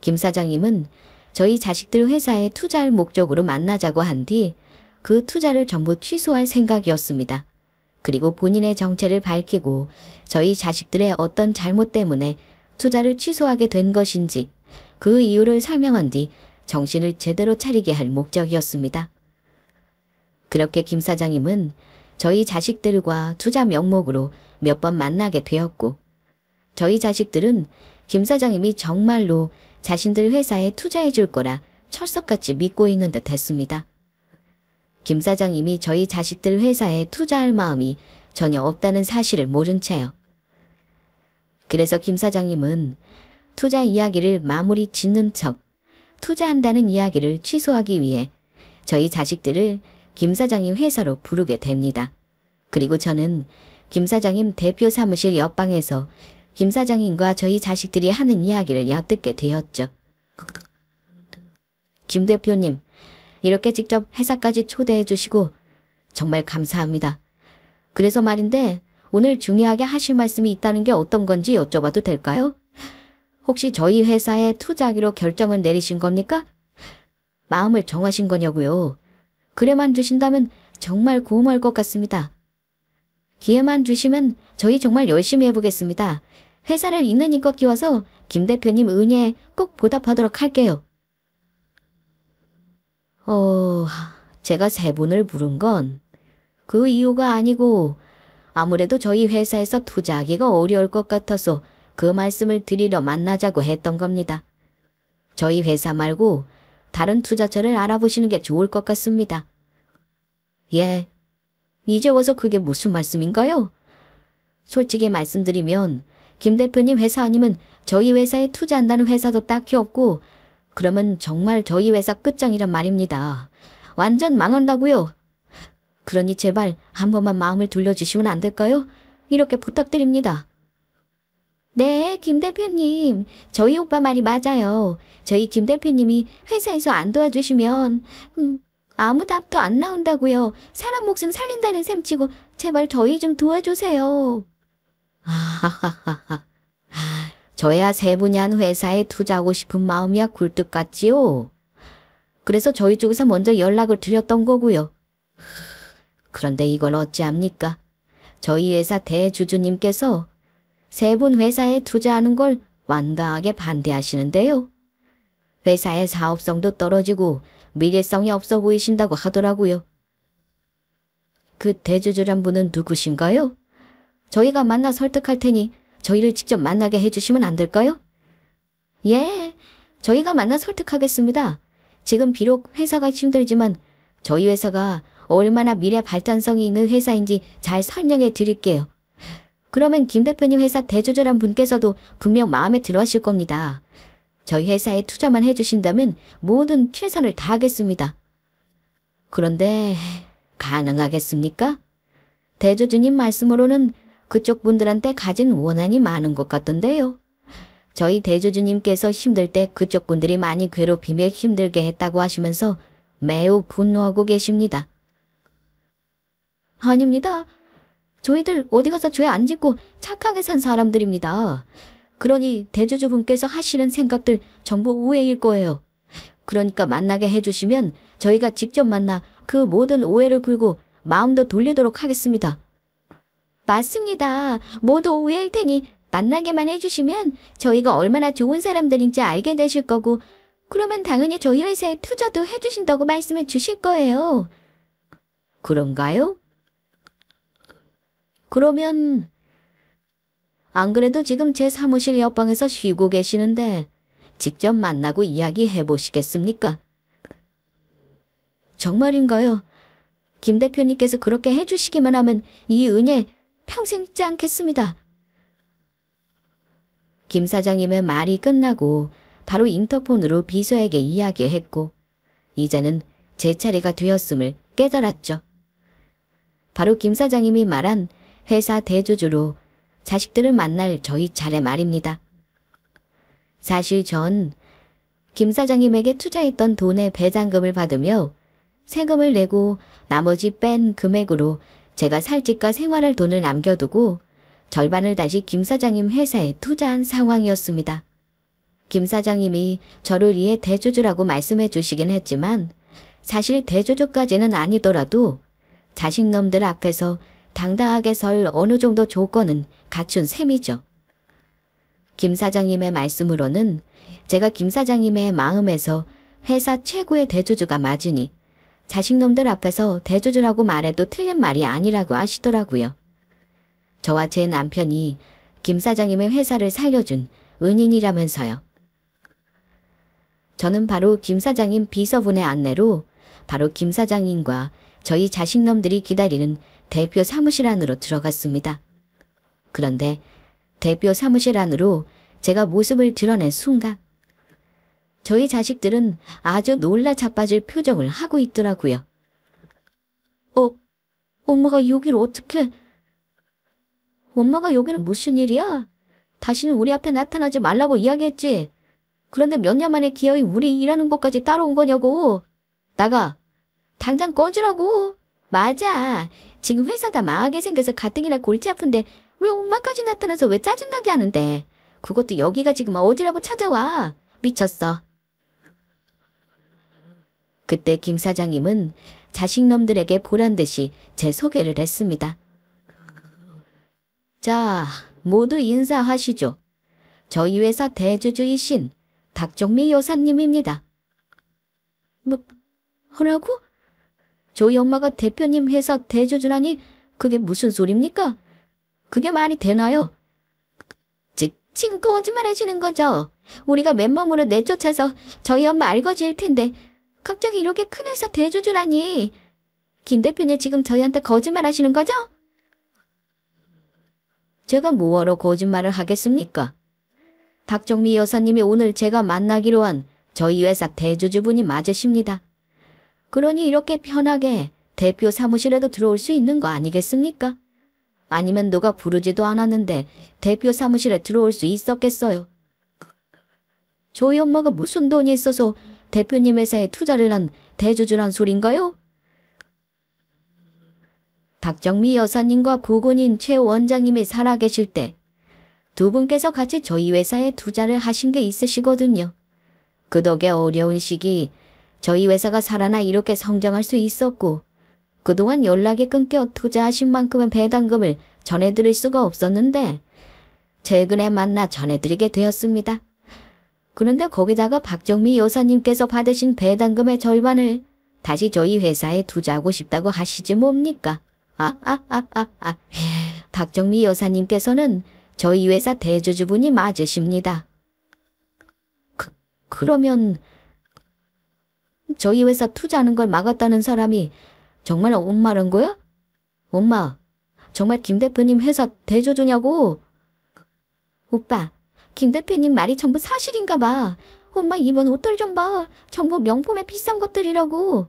김 사장님은 저희 자식들 회사에 투자할 목적으로 만나자고 한 뒤 그 투자를 전부 취소할 생각이었습니다. 그리고 본인의 정체를 밝히고 저희 자식들의 어떤 잘못 때문에 투자를 취소하게 된 것인지 그 이유를 설명한 뒤 정신을 제대로 차리게 할 목적이었습니다. 그렇게 김 사장님은 저희 자식들과 투자 명목으로 몇 번 만나게 되었고 저희 자식들은 김 사장님이 정말로 자신들 회사에 투자해 줄 거라 철석같이 믿고 있는 듯 했습니다. 김 사장님이 저희 자식들 회사에 투자할 마음이 전혀 없다는 사실을 모른 채요. 그래서 김 사장님은 투자 이야기를 마무리 짓는 척 투자한다는 이야기를 취소하기 위해 저희 자식들을 김 사장님 회사로 부르게 됩니다. 그리고 저는 김 사장님 대표 사무실 옆방에서 김 사장님과 저희 자식들이 하는 이야기를 엿듣게 되었죠. 김 대표님, 이렇게 직접 회사까지 초대해 주시고 정말 감사합니다. 그래서 말인데 오늘 중요하게 하실 말씀이 있다는 게 어떤 건지 여쭤봐도 될까요? 혹시 저희 회사에 투자하기로 결정을 내리신 겁니까? 마음을 정하신 거냐고요. 그래만 주신다면 정말 고마울 것 같습니다. 기회만 주시면 저희 정말 열심히 해보겠습니다. 회사를 있는 힘껏 키워서 김 대표님 은혜에 꼭 보답하도록 할게요. 제가 세 분을 부른 건 그 이유가 아니고 아무래도 저희 회사에서 투자하기가 어려울 것 같아서 그 말씀을 드리러 만나자고 했던 겁니다. 저희 회사 말고 다른 투자처를 알아보시는 게 좋을 것 같습니다. 예, 이제 와서 그게 무슨 말씀인가요? 솔직히 말씀드리면 김 대표님 회사 아니면 저희 회사에 투자한다는 회사도 딱히 없고 그러면 정말 저희 회사 끝장이란 말입니다. 완전 망한다고요. 그러니 제발 한 번만 마음을 돌려주시면 안 될까요? 이렇게 부탁드립니다. 네, 김 대표님. 저희 오빠 말이 맞아요. 저희 김 대표님이 회사에서 안 도와주시면 아무 답도 안 나온다고요. 사람 목숨 살린다는 셈치고 제발 저희 좀 도와주세요. 하하하하. 저야 세 분이 한 회사에 투자하고 싶은 마음이야 굴뚝 같지요. 그래서 저희 쪽에서 먼저 연락을 드렸던 거고요. 그런데 이걸 어찌합니까? 저희 회사 대주주님께서 세 분 회사에 투자하는 걸 완강하게 반대하시는데요. 회사의 사업성도 떨어지고 미래성이 없어 보이신다고 하더라고요. 그 대주주란 분은 누구신가요? 저희가 만나 설득할 테니 저희를 직접 만나게 해주시면 안 될까요? 예, 저희가 만나 설득하겠습니다. 지금 비록 회사가 힘들지만 저희 회사가 얼마나 미래 발전성이 있는 회사인지 잘 설명해 드릴게요. 그러면 김 대표님 회사 대주주란 분께서도 분명 마음에 들어 하실 겁니다. 저희 회사에 투자만 해주신다면 모든 최선을 다하겠습니다. 그런데 가능하겠습니까? 대주주님 말씀으로는 그쪽 분들한테 가진 원한이 많은 것 같던데요. 저희 대주주님께서 힘들 때 그쪽 분들이 많이 괴롭히며 힘들게 했다고 하시면서 매우 분노하고 계십니다. 아닙니다. 저희들 어디 가서 죄 안 짓고 착하게 산 사람들입니다. 그러니 대주주분께서 하시는 생각들 전부 오해일 거예요. 그러니까 만나게 해주시면 저희가 직접 만나 그 모든 오해를 풀고 마음도 돌리도록 하겠습니다. 맞습니다. 모두 오해일 테니 만나게만 해주시면 저희가 얼마나 좋은 사람들인지 알게 되실 거고 그러면 당연히 저희 회사에 투자도 해주신다고 말씀해 주실 거예요. 그런가요? 그러면 안 그래도 지금 제 사무실 옆방에서 쉬고 계시는데 직접 만나고 이야기해 보시겠습니까? 정말인가요? 김 대표님께서 그렇게 해주시기만 하면 이 은혜 평생 잊지 않겠습니다. 김 사장님의 말이 끝나고 바로 인터폰으로 비서에게 이야기했고 이제는 제 차례가 되었음을 깨달았죠. 바로 김 사장님이 말한 회사 대주주로 자식들을 만날 저희 차례 말입니다. 사실 전 김 사장님에게 투자했던 돈의 배당금을 받으며 세금을 내고 나머지 뺀 금액으로 제가 살 집과 생활할 돈을 남겨두고 절반을 다시 김 사장님 회사에 투자한 상황이었습니다. 김 사장님이 저를 위해 대주주라고 말씀해 주시긴 했지만 사실 대주주까지는 아니더라도 자식놈들 앞에서 당당하게 설 어느 정도 조건은 갖춘 셈이죠. 김 사장님의 말씀으로는 제가 김 사장님의 마음에서 회사 최고의 대주주가 맞으니 자식놈들 앞에서 대주주라고 말해도 틀린 말이 아니라고 하시더라고요. 저와 제 남편이 김 사장님의 회사를 살려준 은인이라면서요. 저는 바로 김 사장님 비서분의 안내로 바로 김 사장님과 저희 자식놈들이 기다리는 대표 사무실 안으로 들어갔습니다. 그런데 대표 사무실 안으로 제가 모습을 드러낸 순간 저희 자식들은 아주 놀라 자빠질 표정을 하고 있더라고요. 엄마가 여기를 어떻게... 엄마가 여기는 무슨 일이야? 다시는 우리 앞에 나타나지 말라고 이야기했지. 그런데 몇 년 만에 기어이 우리 일하는 곳까지 따라온 거냐고. 나가. 당장 꺼지라고. 맞아. 지금 회사 다 망하게 생겨서 가뜩이나 골치 아픈데 왜 엄마까지 나타나서 왜 짜증나게 하는데. 그것도 여기가 지금 어디라고 찾아와. 미쳤어. 그때 김 사장님은 자식놈들에게 보란듯이 제 소개를 했습니다. 자, 모두 인사하시죠. 저희 회사 대주주이신 박정미 여사님입니다. 뭐라고? 저희 엄마가 대표님 회사 대주주라니 그게 무슨 소리입니까? 그게 말이 되나요? 지금 거짓말 하시는 거죠? 우리가 맨몸으로 내쫓아서 저희 엄마 알거지일 텐데 갑자기 이렇게 큰 회사 대주주라니. 김 대표님 지금 저희한테 거짓말 하시는 거죠? 제가 뭐하러 거짓말을 하겠습니까? 박정미 여사님이 오늘 제가 만나기로 한 저희 회사 대주주분이 맞으십니다. 그러니 이렇게 편하게 대표 사무실에도 들어올 수 있는 거 아니겠습니까? 아니면 누가 부르지도 않았는데 대표 사무실에 들어올 수 있었겠어요? 저희 엄마가 무슨 돈이 있어서 대표님 회사에 투자를 한 대주주란 소린가요? 박정미 여사님과 고군인 최 원장님이 살아계실 때 두 분께서 같이 저희 회사에 투자를 하신 게 있으시거든요. 그 덕에 어려운 시기 저희 회사가 살아나 이렇게 성장할 수 있었고 그동안 연락이 끊겨 투자하신 만큼은 배당금을 전해드릴 수가 없었는데 최근에 만나 전해드리게 되었습니다. 그런데 거기다가 박정미 여사님께서 받으신 배당금의 절반을 다시 저희 회사에 투자하고 싶다고 하시지 뭡니까? 박정미 여사님께서는 저희 회사 대주주분이 맞으십니다. 그러면 저희 회사 투자하는 걸 막았다는 사람이 정말 엄마란 거야? 엄마, 정말 김 대표님 회사 대주주냐고? 오빠, 김 대표님 말이 전부 사실인가 봐. 엄마 입은 옷들 좀 봐. 전부 명품의 비싼 것들이라고.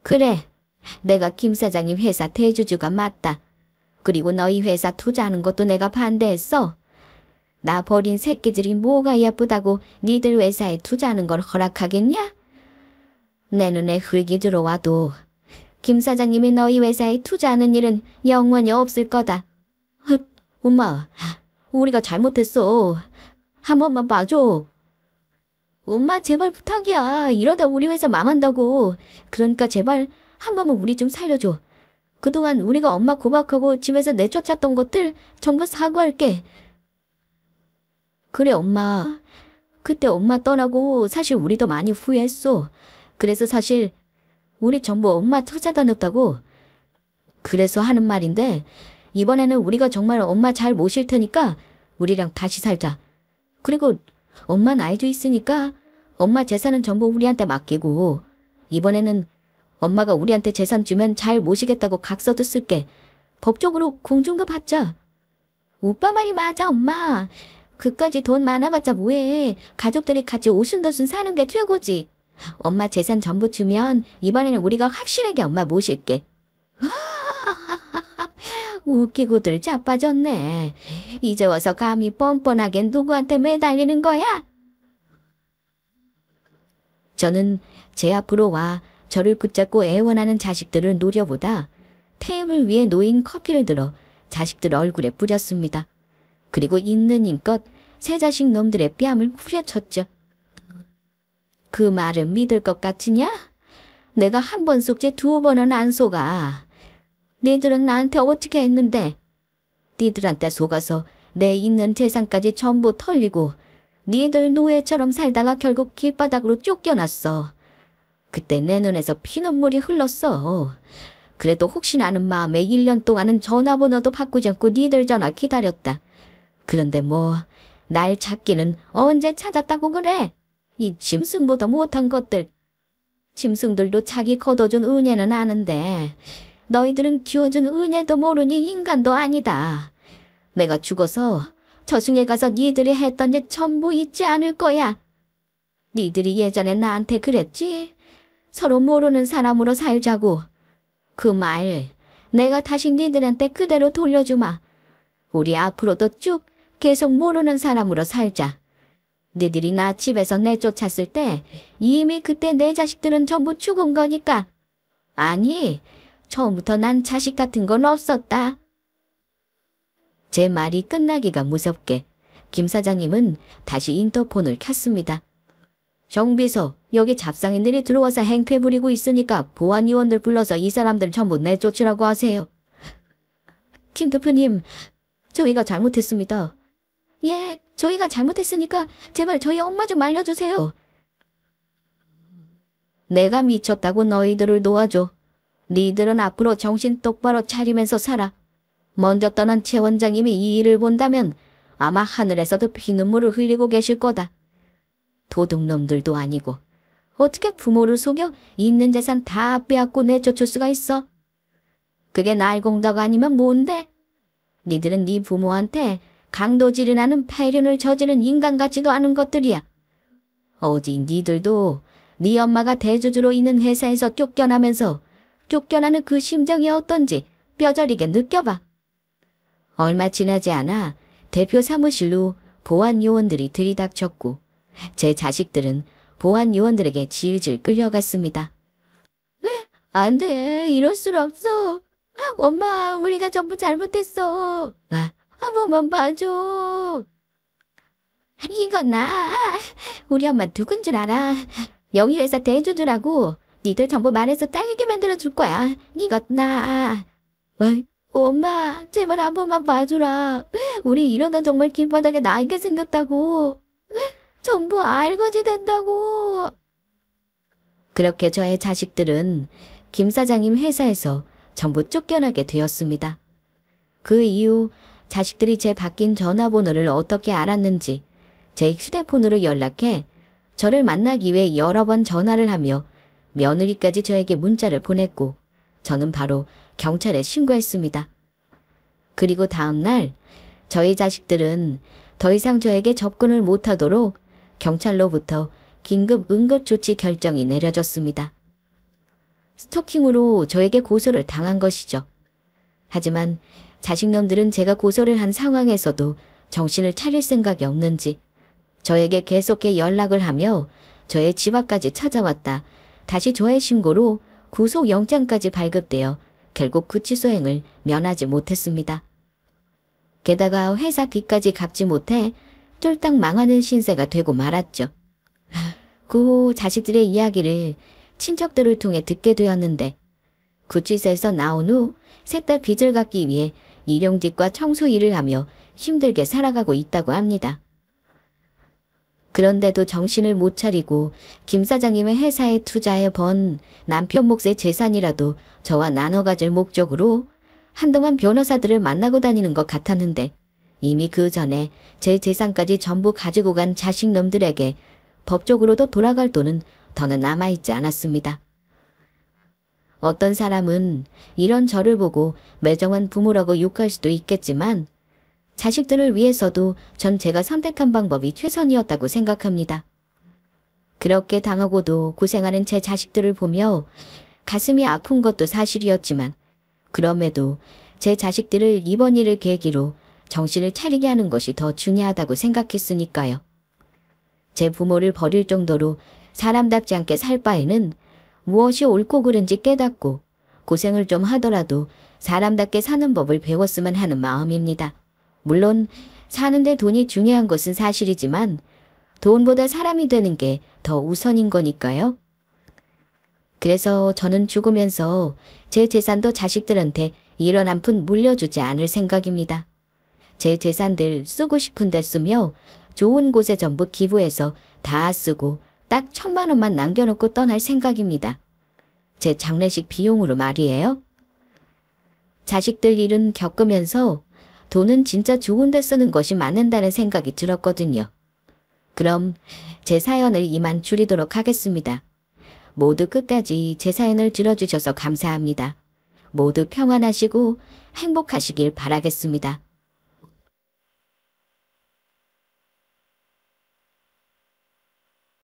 그래, 내가 김 사장님 회사 대주주가 맞다. 그리고 너희 회사 투자하는 것도 내가 반대했어. 나 버린 새끼들이 뭐가 예쁘다고 니들 회사에 투자하는 걸 허락하겠냐? 내 눈에 흙이 들어와도 김 사장님이 너희 회사에 투자하는 일은 영원히 없을 거다. 엄마, 우리가 잘못했어. 한 번만 봐줘. 엄마 제발 부탁이야. 이러다 우리 회사 망한다고. 그러니까 제발 한 번만 우리 좀 살려줘. 그동안 우리가 엄마 고박하고 집에서 내쫓았던 것들 전부 사과할게. 그래 엄마. 그때 엄마 떠나고 사실 우리도 많이 후회했어. 그래서 사실 우리 전부 엄마 찾아다녔다고. 그래서 하는 말인데 이번에는 우리가 정말 엄마 잘 모실 테니까 우리랑 다시 살자. 그리고 엄마 나이도 있으니까 엄마 재산은 전부 우리한테 맡기고 이번에는 엄마가 우리한테 재산 주면 잘 모시겠다고 각서도 쓸게. 법적으로 공증도 받자. 오빠 말이 맞아 엄마. 그까지 돈 많아봤자 뭐해. 가족들이 같이 오순도순 사는 게 최고지. 엄마 재산 전부 주면 이번에는 우리가 확실하게 엄마 모실게. 웃기고들 자빠졌네. 이제 와서 감히 뻔뻔하게 누구한테 매달리는 거야? 저는 제 앞으로 와 저를 붙잡고 애원하는 자식들을 노려보다 테이블 위에 놓인 커피를 들어 자식들 얼굴에 뿌렸습니다. 그리고 있는 힘껏 새 자식 놈들의 뺨을 후려쳤죠. 그 말을 믿을 것 같으냐? 내가 한 번 속지 두 번은 안 속아. 니들은 나한테 어떻게 했는데? 니들한테 속아서 내 있는 재산까지 전부 털리고 니들 노예처럼 살다가 결국 길바닥으로 쫓겨났어. 그때 내 눈에서 피눈물이 흘렀어. 그래도 혹시나 하는 마음에 1년 동안은 전화번호도 바꾸지 않고 니들 전화 기다렸다. 그런데 뭐 날 찾기는 언제 찾았다고 그래? 이 짐승보다 못한 것들. 짐승들도 자기 거둬준 은혜는 아는데 너희들은 키워준 은혜도 모르니 인간도 아니다. 내가 죽어서 저승에 가서 니들이 했던 일 전부 잊지 않을 거야. 니들이 예전에 나한테 그랬지? 서로 모르는 사람으로 살자고. 그 말 내가 다시 니들한테 그대로 돌려주마. 우리 앞으로도 쭉 계속 모르는 사람으로 살자. 니들이 나 집에서 내쫓았을 때 이미 그때 내 자식들은 전부 죽은 거니까. 아니, 처음부터 난 자식 같은 건 없었다. 제 말이 끝나기가 무섭게 김 사장님은 다시 인터폰을 켰습니다. 정비서, 여기 잡상인들이 들어와서 행패 부리고 있으니까 보안요원들 불러서 이 사람들 전부 내쫓으라고 하세요. 김 대표님, 저희가 잘못했습니다. 예, 저희가 잘못했으니까 제발 저희 엄마 좀 알려주세요. 내가 미쳤다고 너희들을 놓아줘. 니들은 앞으로 정신 똑바로 차리면서 살아. 먼저 떠난 최 원장님이 이 일을 본다면 아마 하늘에서도 피눈물을 흘리고 계실 거다. 도둑놈들도 아니고 어떻게 부모를 속여 있는 재산 다 빼앗고 내쫓을 수가 있어? 그게 날공덕 아니면 뭔데? 니들은 네 부모한테 강도질이라는 폐륜을 저지른 인간 같지도 않은 것들이야. 어디 니들도 네 엄마가 대주주로 있는 회사에서 쫓겨나면서 쫓겨나는 그 심정이 어떤지 뼈저리게 느껴봐. 얼마 지나지 않아 대표 사무실로 보안 요원들이 들이닥쳤고 제 자식들은 보안 요원들에게 질질 끌려갔습니다. 안 돼. 이럴 수 없어. 엄마, 우리가 전부 잘못했어. 한 번만 봐줘. 이건 우리 엄마 누군 줄 알아? 여기 회사 대주주라고. 니들 전부 말해서 딸리게 만들어줄 거야. 이것 어이, 엄마 제발 한 번만 봐주라. 우리 이러다 정말 길바닥에 나이게 생겼다고. 전부 알거지 된다고. 그렇게 저의 자식들은 김 사장님 회사에서 전부 쫓겨나게 되었습니다. 그 이후 자식들이 제 바뀐 전화번호를 어떻게 알았는지 제 휴대폰으로 연락해 저를 만나기 위해 여러 번 전화를 하며 며느리까지 저에게 문자를 보냈고 저는 바로 경찰에 신고했습니다. 그리고 다음날 저희 자식들은 더 이상 저에게 접근을 못하도록 경찰로부터 긴급 응급조치 결정이 내려졌습니다. 스토킹으로 저에게 고소를 당한 것이죠. 하지만 자식놈들은 제가 고소를 한 상황에서도 정신을 차릴 생각이 없는지 저에게 계속해 연락을 하며 저의 집 앞까지 찾아왔다. 다시 저의 신고로 구속영장까지 발급되어 결국 구치소행을 면하지 못했습니다. 게다가 회사 빚까지 갚지 못해 쫄딱 망하는 신세가 되고 말았죠. 그 후 자식들의 이야기를 친척들을 통해 듣게 되었는데 구치소에서 나온 후 셋 다 빚을 갚기 위해 일용직과 청소 일을 하며 힘들게 살아가고 있다고 합니다. 그런데도 정신을 못 차리고 김 사장님의 회사에 투자해 번 남편 몫의 재산이라도 저와 나눠 가질 목적으로 한동안 변호사들을 만나고 다니는 것 같았는데 이미 그 전에 제 재산까지 전부 가지고 간 자식놈들에게 법적으로도 돌아갈 돈은 더는 남아있지 않았습니다. 어떤 사람은 이런 저를 보고 매정한 부모라고 욕할 수도 있겠지만 자식들을 위해서도 전 제가 선택한 방법이 최선이었다고 생각합니다. 그렇게 당하고도 고생하는 제 자식들을 보며 가슴이 아픈 것도 사실이었지만 그럼에도 제 자식들을 이번 일을 계기로 정신을 차리게 하는 것이 더 중요하다고 생각했으니까요. 제 부모를 버릴 정도로 사람답지 않게 살 바에는 무엇이 옳고 그른지 깨닫고 고생을 좀 하더라도 사람답게 사는 법을 배웠으면 하는 마음입니다. 물론 사는데 돈이 중요한 것은 사실이지만 돈보다 사람이 되는 게 더 우선인 거니까요. 그래서 저는 죽으면서 제 재산도 자식들한테 1원 한 푼 물려주지 않을 생각입니다. 제 재산들 쓰고 싶은 데 쓰며 좋은 곳에 전부 기부해서 다 쓰고 딱 1,000만 원만 남겨놓고 떠날 생각입니다. 제 장례식 비용으로 말이에요. 자식들 일은 겪으면서 돈은 진짜 좋은 데 쓰는 것이 맞는다는 생각이 들었거든요. 그럼 제 사연을 이만 줄이도록 하겠습니다. 모두 끝까지 제 사연을 들어주셔서 감사합니다. 모두 평안하시고 행복하시길 바라겠습니다.